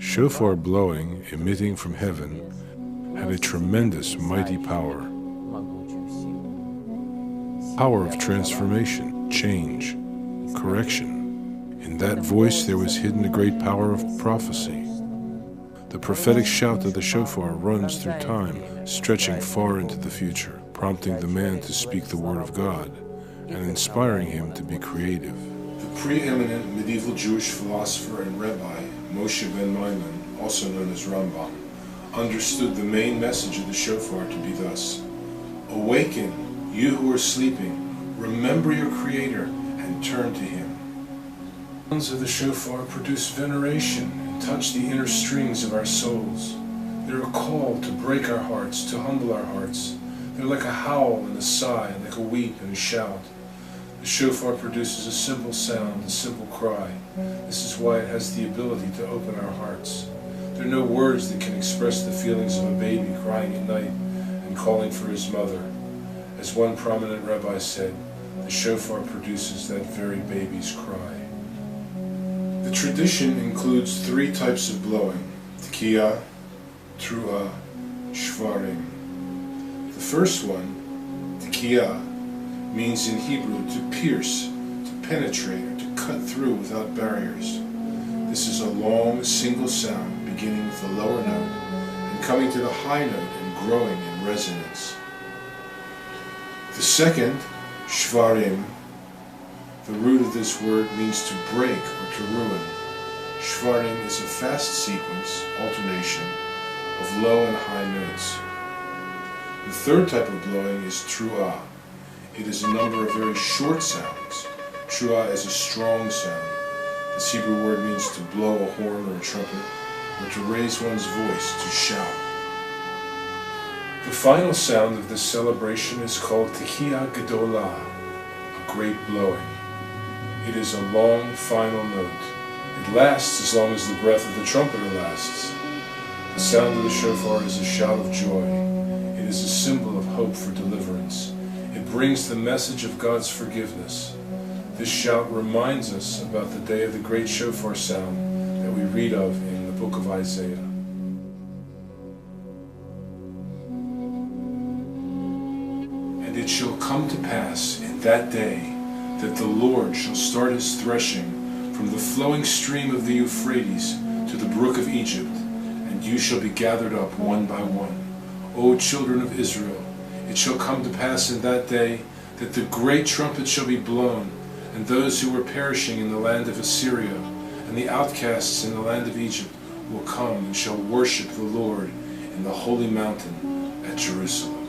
Shofar blowing, emitting from heaven, had a tremendous, mighty power. Power of transformation, change, correction. In that voice there was hidden a great power of prophecy. The prophetic shout of the shofar runs through time, stretching far into the future, prompting the man to speak the word of God and inspiring him to be creative. The preeminent medieval Jewish philosopher and rabbi, Moshe ben Maimon, also known as Rambam, understood the main message of the shofar to be thus: "Awaken, you who are sleeping, remember your Creator and turn to Him." The sounds of the shofar produce veneration and touch the inner strings of our souls. They're a call to break our hearts, to humble our hearts. They're like a howl and a sigh, like a weep and a shout. The shofar produces a simple sound, a simple cry. This is why it has the ability to open our hearts. There are no words that can express the feelings of a baby crying at night and calling for his mother. As one prominent rabbi said, the shofar produces that very baby's cry. The tradition includes 3 types of blowing: Tekiah, Truah, Shvarim. The first one, Tekiah, means in Hebrew to pierce, to penetrate, or to cut through without barriers. This is a long, single sound beginning with the lower note and coming to the high note and growing in resonance. The second, Shvarim, the root of this word means to break or to ruin. Shvarim is a fast sequence, alternation, of low and high notes. The third type of blowing is Truah. It is a number of very short sounds. Truah is a strong sound. This Hebrew word means to blow a horn or a trumpet, or to raise one's voice, to shout. The final sound of this celebration is called Tekiah Gedolah, a great blowing. It is a long, final note. It lasts as long as the breath of the trumpeter lasts. The sound of the shofar is a shout of joy. It is a symbol of hope for deliverance. It brings the message of God's forgiveness. This shout reminds us about the day of the great shofar sound that we read of in the book of Isaiah. And it shall come to pass in that day that the Lord shall start his threshing from the flowing stream of the Euphrates to the brook of Egypt, and you shall be gathered up one by one. O children of Israel, it shall come to pass in that day that the great trumpet shall be blown, and those who were perishing in the land of Assyria and the outcasts in the land of Egypt will come and shall worship the Lord in the holy mountain at Jerusalem.